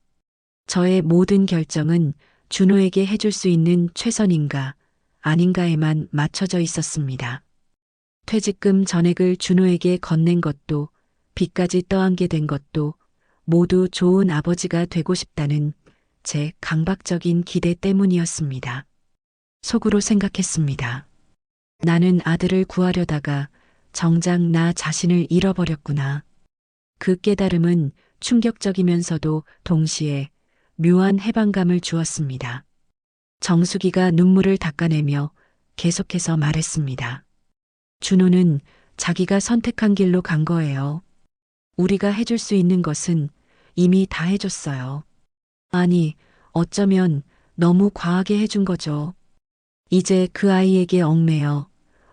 저의 모든 결정은 준호에게 해줄 수 있는 최선인가 아닌가에만 맞춰져 있었습니다. 퇴직금 전액을 준호에게 건넨 것도 빚까지 떠안게 된 것도 모두 좋은 아버지가 되고 싶다는 제 강박적인 기대 때문이었습니다. 속으로 생각했습니다. 나는 아들을 구하려다가 정작 나 자신을 잃어버렸구나. 그 깨달음은 충격적이면서도 동시에 묘한 해방감을 주었습니다. 정수기가 눈물을 닦아내며 계속해서 말했습니다. 준호는 자기가 선택한 길로 간 거예요. 우리가 해줄 수 있는 것은 이미 다 해줬어요. 아니, 어쩌면 너무 과하게 해준 거죠. 이제 그 아이에게 얽매여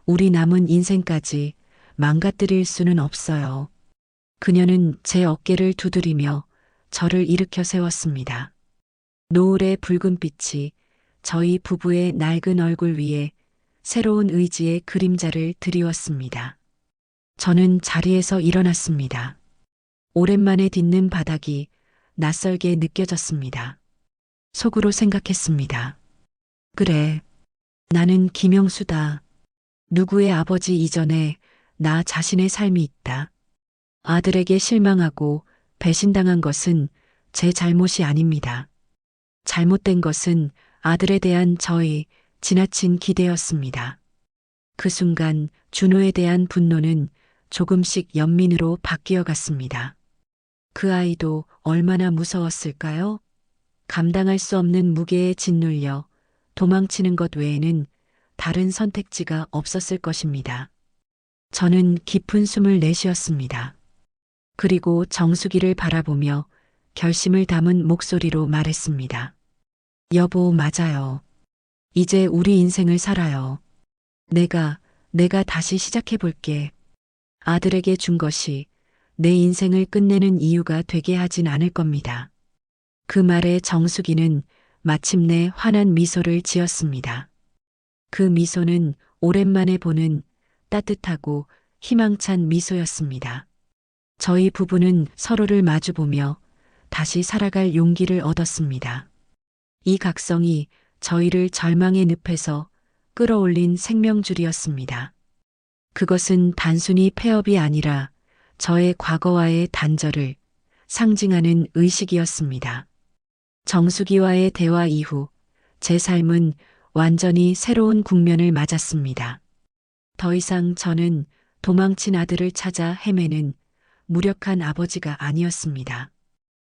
우리 남은 인생까지 망가뜨릴 수는 없어요. 그녀는 제 어깨를 두드리며 저를 일으켜 세웠습니다. 노을의 붉은 빛이 저희 부부의 낡은 얼굴 위에 새로운 의지의 그림자를 드리웠습니다. 저는 자리에서 일어났습니다. 오랜만에 딛는 바닥이 낯설게 느껴졌습니다. 속으로 생각했습니다. 그래, 나는 김영수다. 누구의 아버지 이전에 나 자신의 삶이 있다. 아들에게 실망하고 배신당한 것은 제 잘못이 아닙니다. 잘못된 것은 아들에 대한 저의 지나친 기대였습니다. 그 순간 준호에 대한 분노는 조금씩 연민으로 바뀌어 갔습니다. 그 아이도 얼마나 무서웠을까요? 감당할 수 없는 무게에 짓눌려 도망치는 것 외에는 다른 선택지가 없었을 것입니다. 저는 깊은 숨을 내쉬었습니다. 그리고 정수기를 바라보며 결심을 담은 목소리로 말했습니다. 여보, 맞아요. 이제 우리 인생을 살아요. 내가 다시 시작해 볼게. 아들에게 준 것이 내 인생을 끝내는 이유가 되게 하진 않을 겁니다. 그 말에 정수기는 마침내 환한 미소를 지었습니다. 그 미소는 오랜만에 보는 따뜻하고 희망찬 미소였습니다. 저희 부부는 서로를 마주보며 다시 살아갈 용기를 얻었습니다. 이 각성이 저희를 절망의 늪에서 끌어올린 생명줄이었습니다. 그것은 단순히 폐업이 아니라 저의 과거와의 단절을 상징하는 의식이었습니다. 정수기와의 대화 이후 제 삶은 완전히 새로운 국면을 맞았습니다. 더 이상 저는 도망친 아들을 찾아 헤매는 무력한 아버지가 아니었습니다.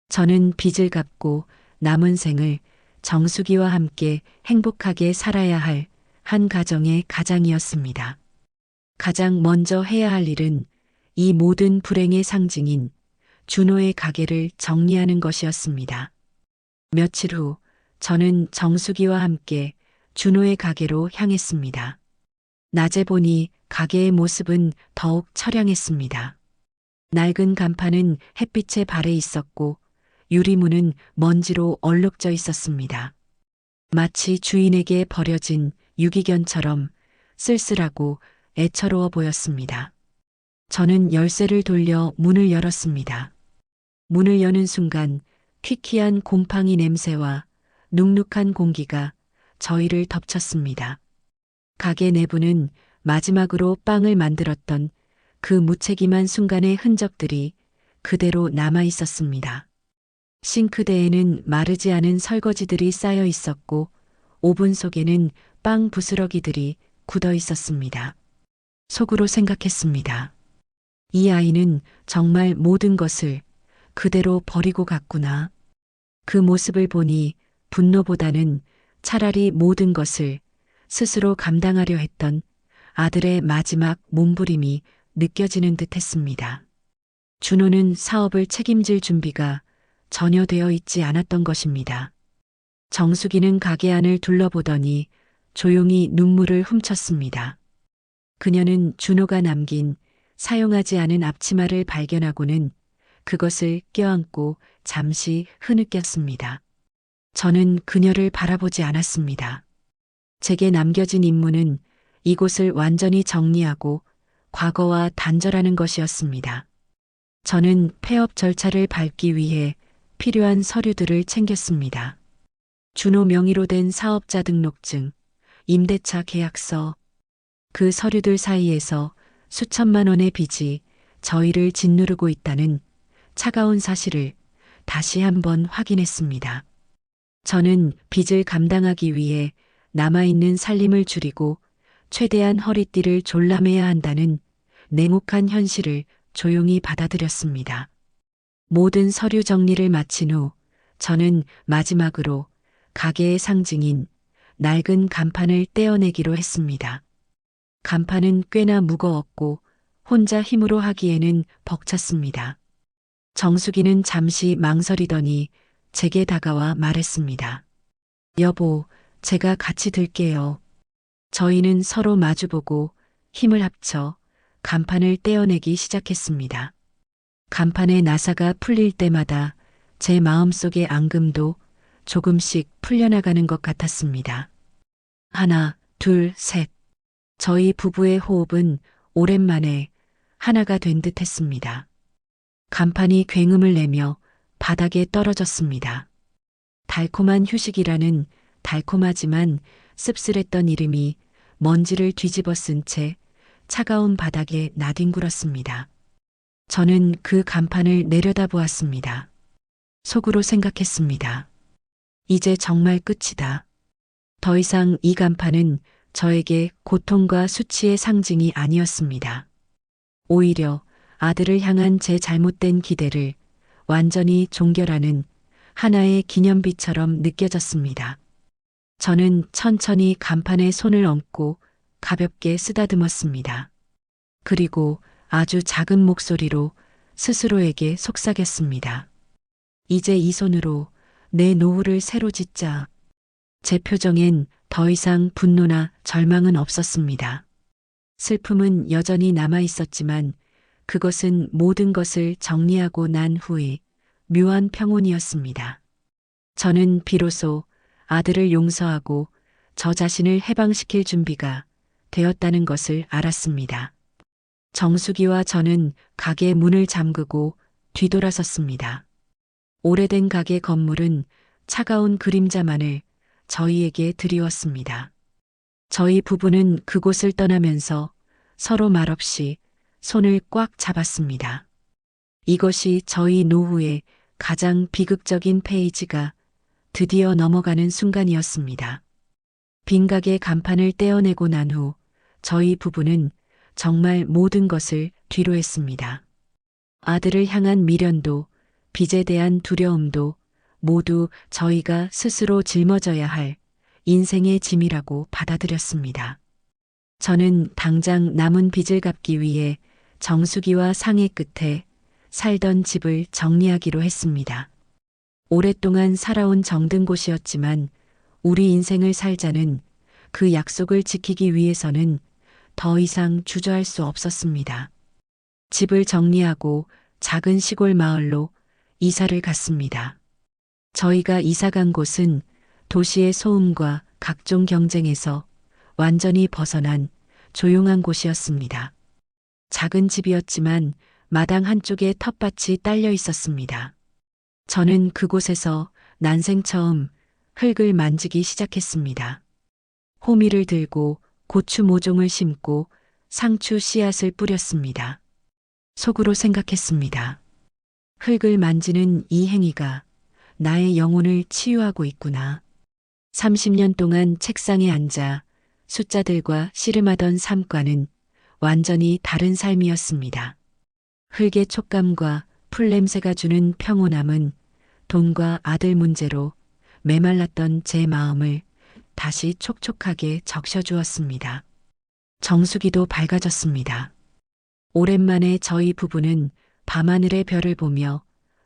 저는 빚을 갚고 남은 생을 정수기와 함께 행복하게 살아야 할 한 가정의 가장이었습니다. 가장 먼저 해야 할 일은 이 모든 불행의 상징인 준호의 가게를 정리하는 것이었습니다. 며칠 후 저는 정수기와 함께 준호의 가게로 향했습니다. 낮에 보니 가게의 모습은 더욱 처량했습니다. 낡은 간판은 햇빛에 발해 있었고 유리문은 먼지로 얼룩져 있었습니다. 마치 주인에게 버려진 유기견처럼 쓸쓸하고 애처로워 보였습니다. 저는 열쇠를 돌려 문을 열었습니다. 문을 여는 순간 퀴퀴한 곰팡이 냄새와 눅눅한 공기가 저희를 덮쳤습니다. 가게 내부는 마지막으로 빵을 만들었던 그 무책임한 순간의 흔적들이 그대로 남아 있었습니다. 싱크대에는 마르지 않은 설거지들이 쌓여 있었고 오븐 속에는 빵 부스러기들이 굳어 있었습니다. 속으로 생각했습니다. 이 아이는 정말 모든 것을 그대로 버리고 갔구나. 그 모습을 보니 분노보다는 차라리 모든 것을 스스로 감당하려 했던 아들의 마지막 몸부림이 느껴지는 듯 했습니다. 준호는 사업을 책임질 준비가 전혀 되어 있지 않았던 것입니다. 정수기는 가게 안을 둘러보더니 조용히 눈물을 훔쳤습니다. 그녀는 준호가 남긴 사용하지 않은 앞치마를 발견하고는 그것을 껴안고 잠시 흐느꼈습니다. 저는 그녀를 바라보지 않았습니다. 제게 남겨진 임무는 이곳을 완전히 정리하고 과거와 단절하는 것이었습니다. 저는 폐업 절차를 밟기 위해 필요한 서류들을 챙겼습니다. 준호 명의로 된 사업자 등록증, 임대차 계약서, 그 서류들 사이에서 수천만 원의 빚이 저희를 짓누르고 있다는 차가운 사실을 다시 한번 확인했습니다. 저는 빚을 감당하기 위해 남아있는 살림을 줄이고 최대한 허리띠를 졸라매야 한다는 냉혹한 현실을 조용히 받아들였습니다. 모든 서류 정리를 마친 후 저는 마지막으로 가게의 상징인 낡은 간판을 떼어내기로 했습니다. 간판은 꽤나 무거웠고 혼자 힘으로 하기에는 벅찼습니다. 정수기는 잠시 망설이더니 제게 다가와 말했습니다. 여보, 제가 같이 들게요. 저희는 서로 마주보고 힘을 합쳐 간판을 떼어내기 시작했습니다. 간판의 나사가 풀릴 때마다 제 마음속의 앙금도 조금씩 풀려나가는 것 같았습니다. 하나, 둘, 셋. 저희 부부의 호흡은 오랜만에 하나가 된 듯 했습니다. 간판이 굉음을 내며 바닥에 떨어졌습니다. 달콤한 휴식이라는 달콤하지만 씁쓸했던 이름이 먼지를 뒤집어 쓴 채 차가운 바닥에 나뒹굴었습니다. 저는 그 간판을 내려다보았습니다. 속으로 생각했습니다. 이제 정말 끝이다. 더 이상 이 간판은 저에게 고통과 수치의 상징이 아니었습니다. 오히려 아들을 향한 제 잘못된 기대를 완전히 종결하는 하나의 기념비처럼 느껴졌습니다. 저는 천천히 간판에 손을 얹고 가볍게 쓰다듬었습니다. 그리고 아주 작은 목소리로 스스로에게 속삭였습니다. 이제 이 손으로 내 노후를 새로 짓자. 제 표정엔 더 이상 분노나 절망은 없었습니다. 슬픔은 여전히 남아 있었지만 그것은 모든 것을 정리하고 난 후의 묘한 평온이었습니다. 저는 비로소 아들을 용서하고 저 자신을 해방시킬 준비가 되었다는 것을 알았습니다. 정수기와 저는 가게 문을 잠그고 뒤돌아섰습니다. 오래된 가게 건물은 차가운 그림자만을 저희에게 드리웠습니다. 저희 부부는 그곳을 떠나면서 서로 말없이 손을 꽉 잡았습니다. 이것이 저희 노후의 가장 비극적인 페이지가 드디어 넘어가는 순간이었습니다. 빈 가게 간판을 떼어내고 난 후 저희 부부는 정말 모든 것을 뒤로 했습니다. 아들을 향한 미련도 빚에 대한 두려움도 모두 저희가 스스로 짊어져야 할 인생의 짐이라고 받아들였습니다. 저는 당장 남은 빚을 갚기 위해 정수기와 상해 끝에 살던 집을 정리하기로 했습니다. 오랫동안 살아온 정든 곳이었지만 우리 인생을 살자는 그 약속을 지키기 위해서는 더 이상 주저할 수 없었습니다. 집을 정리하고 작은 시골 마을로 이사를 갔습니다. 저희가 이사 간 곳은 도시의 소음과 각종 경쟁에서 완전히 벗어난 조용한 곳이었습니다. 작은 집이었지만 마당 한쪽에 텃밭이 딸려 있었습니다. 저는 그곳에서 난생 처음 흙을 만지기 시작했습니다. 호미를 들고 고추 모종을 심고 상추 씨앗을 뿌렸습니다. 속으로 생각했습니다. 흙을 만지는 이 행위가 나의 영혼을 치유하고 있구나. 30년 동안 책상에 앉아 숫자들과 씨름하던 삶과는 완전히 다른 삶이었습니다. 흙의 촉감과 풀냄새가 주는 평온함은 돈과 아들 문제로 메말랐던 제 마음을 다시 촉촉하게 적셔주었습니다. 정수기도 밝아졌습니다. 오랜만에 저희 부부는 밤하늘의 별을 보며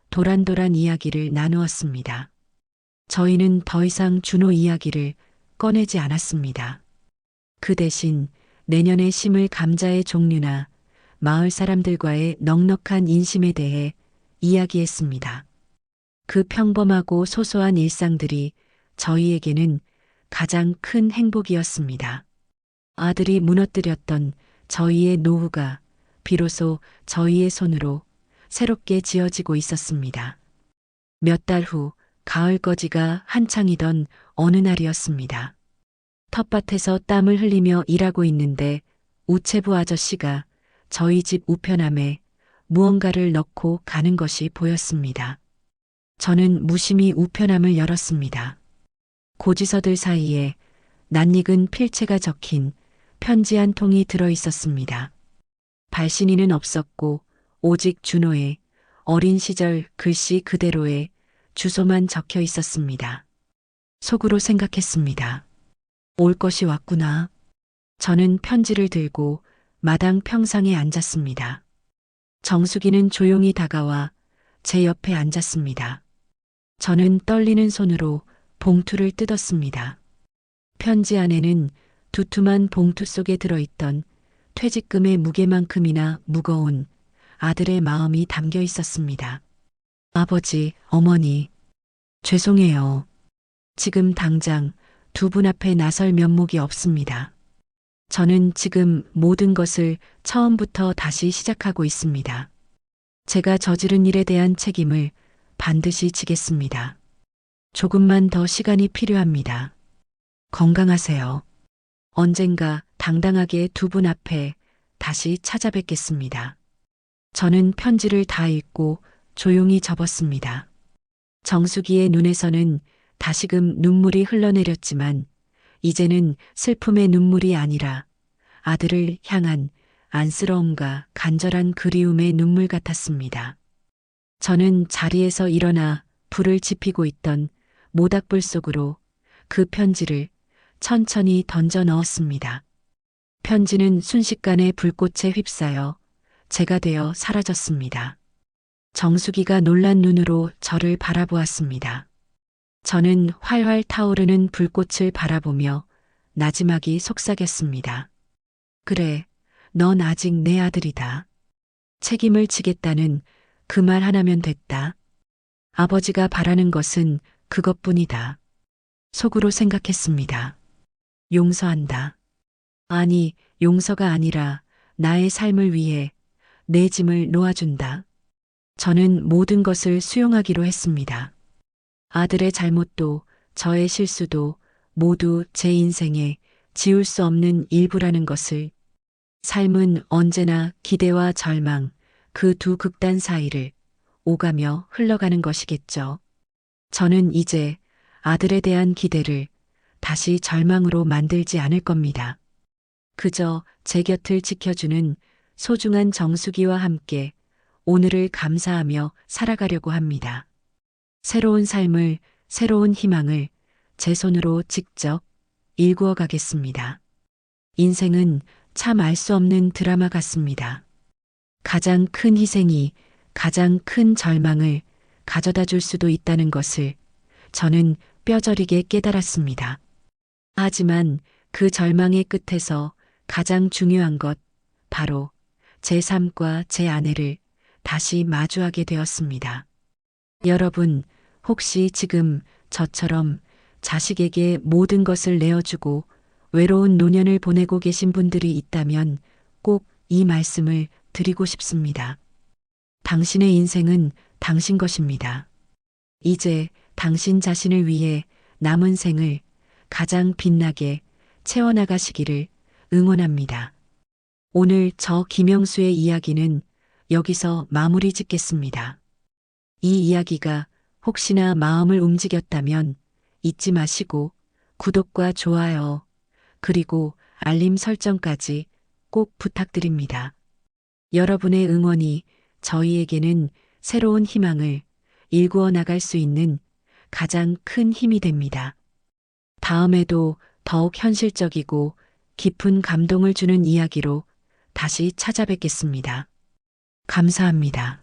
도란도란 이야기를 나누었습니다. 저희는 더 이상 준호 이야기를 꺼내지 않았습니다. 그 대신 내년에 심을 감자의 종류나 마을 사람들과의 넉넉한 인심에 대해 이야기했습니다. 그 평범하고 소소한 일상들이 저희에게는 가장 큰 행복이었습니다. 아들이 무너뜨렸던 저희의 노후가 비로소 저희의 손으로 새롭게 지어지고 있었습니다. 몇 달 후 가을거지가 한창이던 어느 날이었습니다. 텃밭에서 땀을 흘리며 일하고 있는데 우체부 아저씨가 저희 집 우편함에 무언가를 넣고 가는 것이 보였습니다. 저는 무심히 우편함을 열었습니다. 고지서들 사이에 낯익은 필체가 적힌 편지 한 통이 들어 있었습니다. 발신인은 없었고 오직 준호의 어린 시절 글씨 그대로의 주소만 적혀 있었습니다. 속으로 생각했습니다. 올 것이 왔구나. 저는 편지를 들고 마당 평상에 앉았습니다. 정수기는 조용히 다가와 제 옆에 앉았습니다. 저는 떨리는 손으로 봉투를 뜯었습니다. 편지 안에는 두툼한 봉투 속에 들어있던 퇴직금의 무게만큼이나 무거운 아들의 마음이 담겨 있었습니다. 아버지, 어머니, 죄송해요. 지금 당장 두 분 앞에 나설 면목이 없습니다. 저는 지금 모든 것을 처음부터 다시 시작하고 있습니다. 제가 저지른 일에 대한 책임을 반드시 지겠습니다. 조금만 더 시간이 필요합니다. 건강하세요. 언젠가 당당하게 두 분 앞에 다시 찾아뵙겠습니다. 저는 편지를 다 읽고 조용히 접었습니다. 정수기의 눈에서는 다시금 눈물이 흘러내렸지만 이제는 슬픔의 눈물이 아니라 아들을 향한 안쓰러움과 간절한 그리움의 눈물 같았습니다. 저는 자리에서 일어나 불을 지피고 있던 모닥불 속으로 그 편지를 천천히 던져 넣었습니다. 편지는 순식간에 불꽃에 휩싸여 제가 되어 사라졌습니다. 정수기가 놀란 눈으로 저를 바라보았습니다. 저는 활활 타오르는 불꽃을 바라보며 나지막이 속삭였습니다. 그래, 넌 아직 내 아들이다. 책임을 지겠다는 그 말 하나면 됐다. 아버지가 바라는 것은 그것뿐이다. 속으로 생각했습니다. 용서한다. 아니, 용서가 아니라 나의 삶을 위해 내 짐을 놓아준다. 저는 모든 것을 수용하기로 했습니다. 아들의 잘못도 저의 실수도 모두 제 인생에 지울 수 없는 일부라는 것을, 삶은 언제나 기대와 절망, 그 두 극단 사이를 오가며 흘러가는 것이겠죠. 저는 이제 아들에 대한 기대를 다시 절망으로 만들지 않을 겁니다. 그저 제 곁을 지켜주는 소중한 정수기와 함께 오늘을 감사하며 살아가려고 합니다. 새로운 삶을, 새로운 희망을 제 손으로 직접 일구어 가겠습니다. 인생은 참 알 수 없는 드라마 같습니다. 가장 큰 희생이 가장 큰 절망을 가져다 줄 수도 있다는 것을 저는 뼈저리게 깨달았습니다. 하지만 그 절망의 끝에서 가장 중요한 것, 바로 제 삶과 제 아내를 다시 마주하게 되었습니다. 여러분, 혹시 지금 저처럼 자식에게 모든 것을 내어주고 외로운 노년을 보내고 계신 분들이 있다면 꼭 이 말씀을 드리고 싶습니다. 당신의 인생은 당신 것입니다. 이제 당신 자신을 위해 남은 생을 가장 빛나게 채워나가시기를 응원합니다. 오늘 저 김영수의 이야기는 여기서 마무리 짓겠습니다. 이 이야기가 혹시나 마음을 움직였다면 잊지 마시고 구독과 좋아요, 그리고 알림 설정까지 꼭 부탁드립니다. 여러분의 응원이 저희에게는 새로운 희망을 일구어 나갈 수 있는 가장 큰 힘이 됩니다. 다음에도 더욱 현실적이고 깊은 감동을 주는 이야기로 다시 찾아뵙겠습니다. 감사합니다.